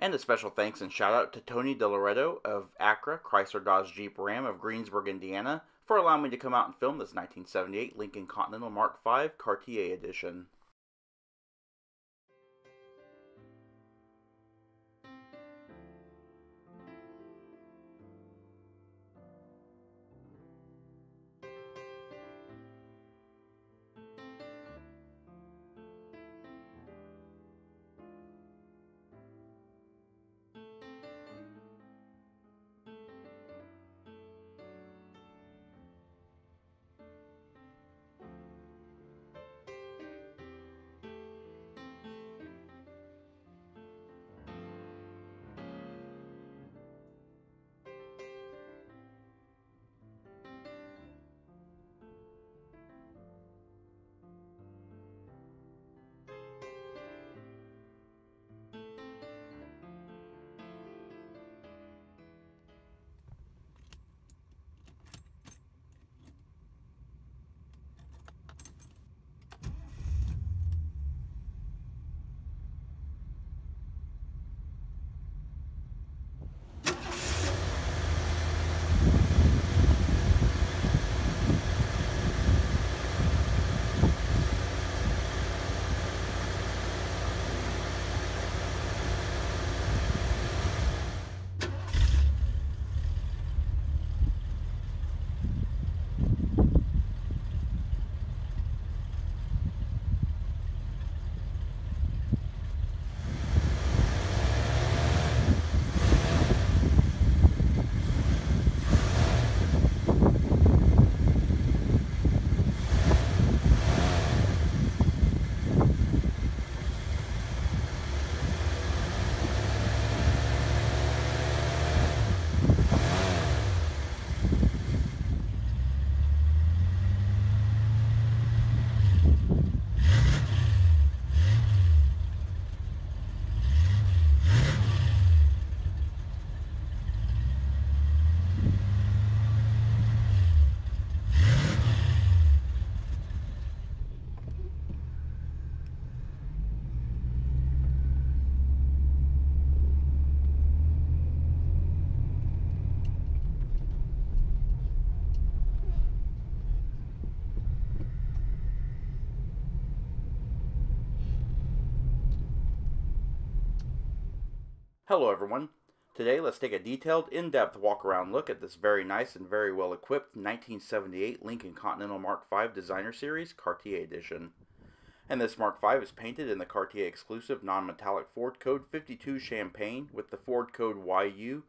And a special thanks and shout out to Tony DeLoretto of Acra, Chrysler Dodge Jeep Ram of Greensburg, Indiana, for allowing me to come out and film this 1978 Lincoln Continental Mark V Cartier edition. Hello everyone. Today let's take a detailed, in-depth walk-around look at this very nice and very well-equipped 1978 Lincoln Continental Mark V Designer Series Cartier Edition. And this Mark V is painted in the Cartier exclusive non-metallic Ford Code 52 Champagne with the Ford Code YU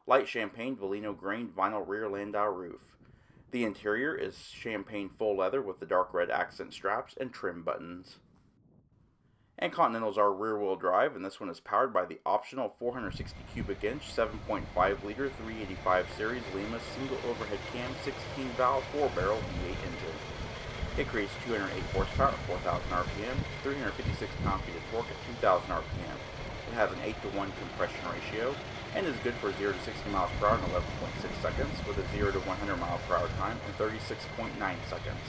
light champagne Velino grained vinyl rear landau roof. The interior is champagne full leather with the dark red accent straps and trim buttons. And Continentals are rear-wheel drive, and this one is powered by the optional 460 cubic inch 7.5 liter 385 series Lima single overhead cam 16 valve 4-barrel V8 engine. It creates 208 horsepower at 4,000 RPM, 356 pound-feet of torque at 2,000 RPM. It has an 8-to-1 compression ratio and is good for 0 to 60 miles per hour in 11.6 seconds with a 0 to 100 miles per hour time in 36.9 seconds.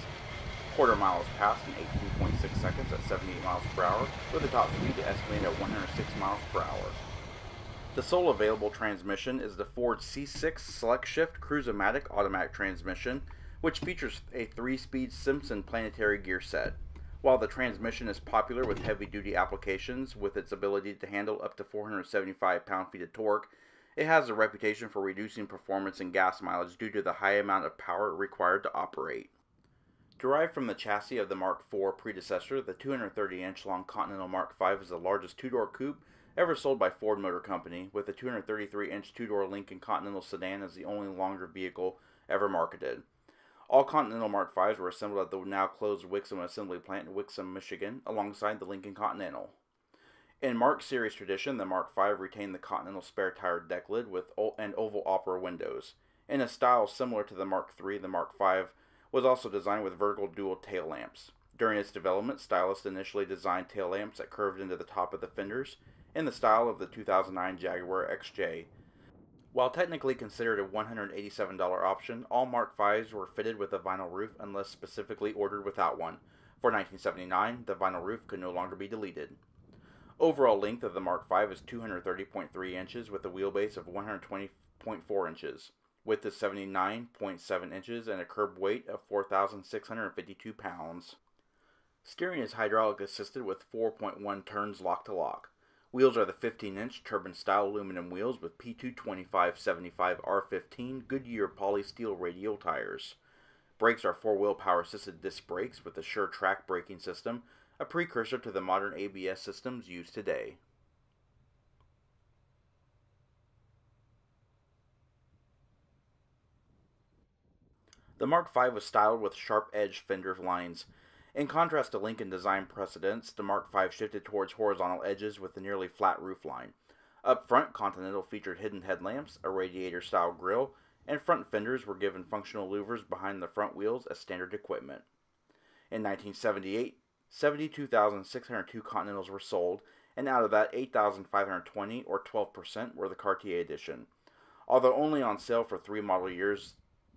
Quarter mile is passed in 18.6 seconds at 78 miles per hour, with a top speed estimated at 106 miles per hour. The sole available transmission is the Ford C6 Select Shift Cruise-O-Matic automatic transmission, which features a 3-speed Simpson planetary gear set. While the transmission is popular with heavy-duty applications with its ability to handle up to 475 pound-feet of torque, it has a reputation for reducing performance and gas mileage due to the high amount of power required to operate. Derived from the chassis of the Mark IV predecessor, the 230-inch long Continental Mark V is the largest two-door coupe ever sold by Ford Motor Company, with the 233-inch two-door Lincoln Continental sedan as the only longer vehicle ever marketed. All Continental Mark Vs were assembled at the now-closed Wixom assembly plant in Wixom, Michigan, alongside the Lincoln Continental. In Mark Series tradition, the Mark V retained the Continental spare tire deck lid with and oval opera windows. In a style similar to the Mark III, the Mark V was also designed with vertical dual tail lamps. During its development, stylists initially designed tail lamps that curved into the top of the fenders in the style of the 2009 Jaguar XJ. While technically considered a $187 option, all Mark Vs were fitted with a vinyl roof unless specifically ordered without one. For 1979, the vinyl roof could no longer be deleted. Overall length of the Mark V is 230.3 inches with a wheelbase of 120.4 inches. Width is 79.7 inches and a curb weight of 4,652 pounds. Steering is hydraulic assisted with 4.1 turns lock to lock. Wheels are the 15-inch turbine-style aluminum wheels with P225/75R15 Goodyear polysteel radial tires. Brakes are four-wheel power-assisted disc brakes with a sure track braking system, a precursor to the modern ABS systems used today. The Mark V was styled with sharp-edged fender lines. In contrast to Lincoln design precedents, the Mark V shifted towards horizontal edges with a nearly flat roofline. Up front, Continental featured hidden headlamps, a radiator-style grille, and front fenders were given functional louvers behind the front wheels as standard equipment. In 1978, 72,602 Continentals were sold, and out of that, 8,520, or 12%, were the Cartier edition. Although only on sale for 3 model years,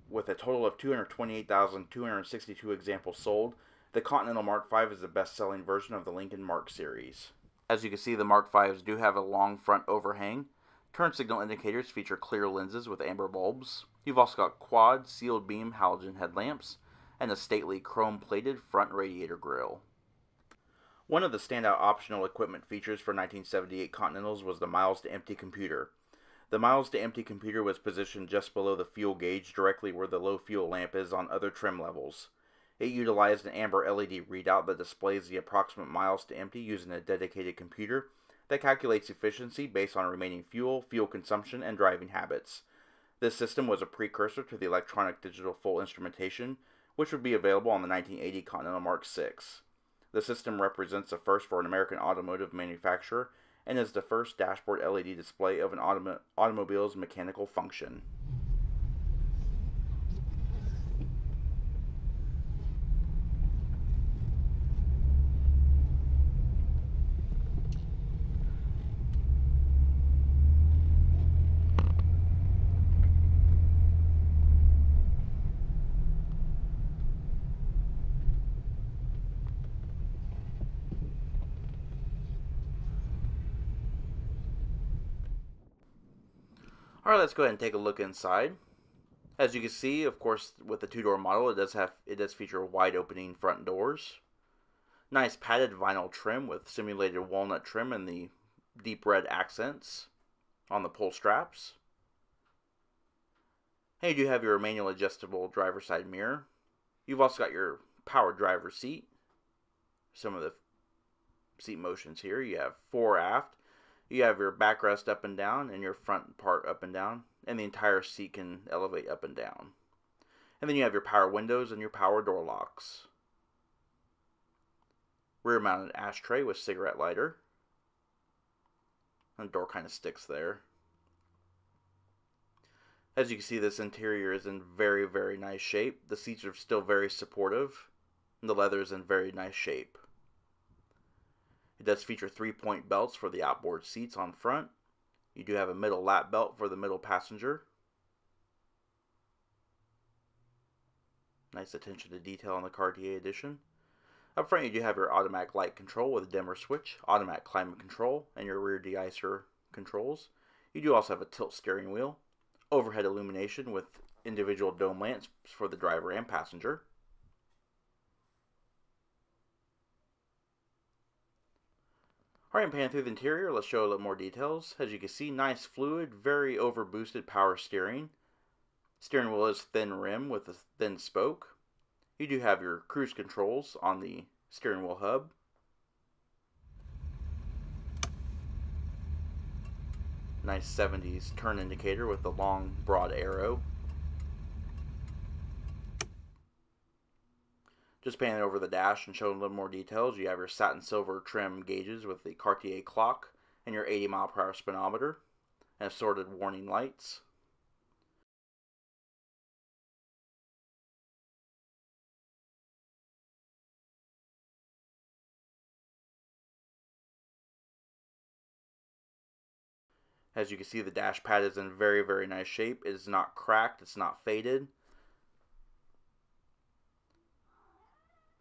with a total of 228,262 examples sold, the Continental Mark V is the best-selling version of the Lincoln Mark Series. As you can see, the Mark Vs do have a long front overhang. Turn signal indicators feature clear lenses with amber bulbs. You've also got quad sealed beam halogen headlamps and a stately chrome-plated front radiator grille. One of the standout optional equipment features for 1978 Continentals was the miles to empty computer. The miles to empty computer was positioned just below the fuel gauge, directly where the low fuel lamp is on other trim levels. It utilized an amber LED readout that displays the approximate miles to empty using a dedicated computer that calculates efficiency based on remaining fuel, fuel consumption, and driving habits. This system was a precursor to the electronic digital full instrumentation, which would be available on the 1980 Continental Mark VI. The system represents a first for an American automotive manufacturer and is the first dashboard LED display of an automobile's mechanical function. Alright, let's go ahead and take a look inside. As you can see, of course, with the two-door model, it does feature wide opening front doors. Nice padded vinyl trim with simulated walnut trim and the deep red accents on the pull straps. And you do have your manual adjustable driver's side mirror. You've also got your power driver's seat. Some of the seat motions here. You have fore aft. You have your backrest up and down and your front part up and down, and the entire seat can elevate up and down. And then you have your power windows and your power door locks. Rear mounted ashtray with cigarette lighter. And the door kind of sticks there. As you can see, this interior is in very, very nice shape. The seats are still very supportive, and the leather is in very nice shape. It does feature 3-point belts for the outboard seats on front. You do have a middle lap belt for the middle passenger. Nice attention to detail on the Cartier edition. Up front you do have your automatic light control with a dimmer switch, automatic climate control, and your rear de-icer controls. You do also have a tilt steering wheel, overhead illumination with individual dome lamps for the driver and passenger. Alright, panning through the interior, let's show a little more details. As you can see, nice fluid, very overboosted power steering. Steering wheel is thin rim with a thin spoke. You do have your cruise controls on the steering wheel hub. Nice 70s turn indicator with the long, broad arrow. Just panning over the dash and showing a little more details, you have your satin silver trim gauges with the Cartier clock and your 80 mile per hour speedometer and assorted warning lights. As you can see, the dash pad is in very, very nice shape. It is not cracked, it's not faded.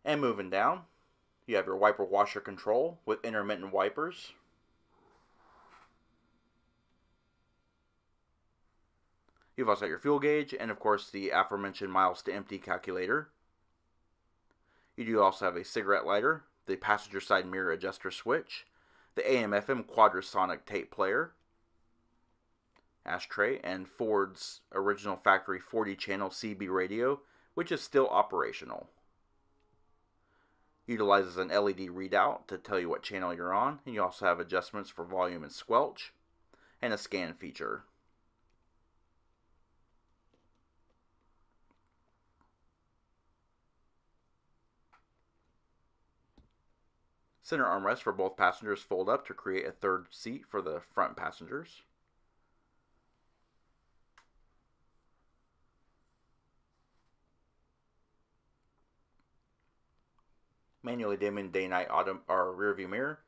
And moving down, you have your wiper washer control with intermittent wipers. You've also got your fuel gauge and, of course, the aforementioned miles to empty calculator. You do also have a cigarette lighter, the passenger side mirror adjuster switch, the AM/FM quadrasonic tape player, ashtray, and Ford's original factory 40-channel CB radio, which is still operational. Utilizes an LED readout to tell you what channel you're on, and you also have adjustments for volume and squelch, and a scan feature. Center armrests for both passengers fold up to create a third seat for the front passengers. Manually dimming day-night rear view mirror.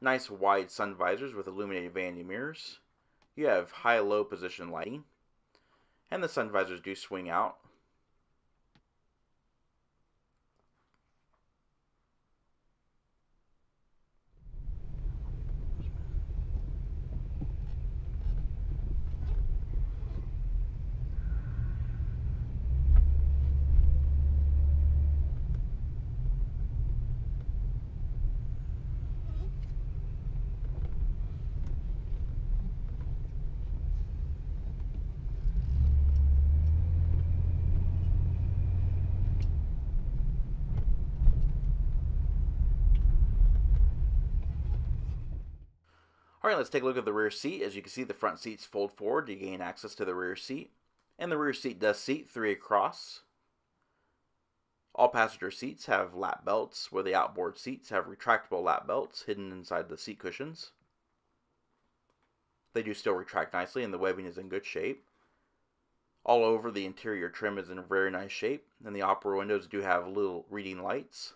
Nice wide sun visors with illuminated vanity mirrors. You have high-low position lighting. And the sun visors do swing out. Alright, let's take a look at the rear seat. As you can see, the front seats fold forward to gain access to the rear seat. And the rear seat does seat 3 across. All passenger seats have lap belts, where the outboard seats have retractable lap belts hidden inside the seat cushions. They do still retract nicely, and the webbing is in good shape. All over, the interior trim is in a very nice shape, and the upper windows do have little reading lights.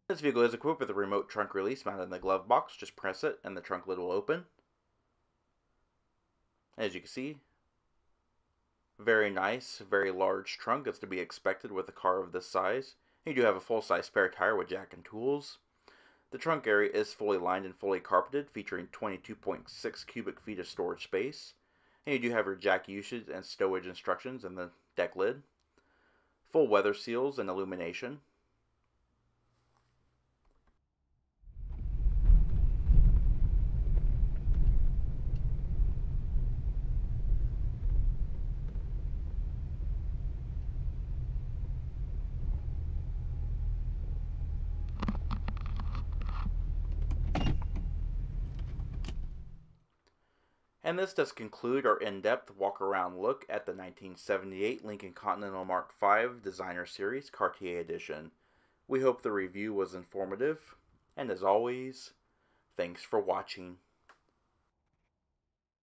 This vehicle is equipped with a remote trunk release mounted in the glove box. Just press it and the trunk lid will open. As you can see, very nice, very large trunk. That's to be expected with a car of this size. You do have a full-size spare tire with jack and tools. The trunk area is fully lined and fully carpeted, featuring 22.6 cubic feet of storage space. And you do have your jack usage and stowage instructions in the deck lid. Full weather seals and illumination. And this does conclude our in-depth walk-around look at the 1978 Lincoln Continental Mark V Designer Series Cartier Edition. We hope the review was informative, and as always, thanks for watching.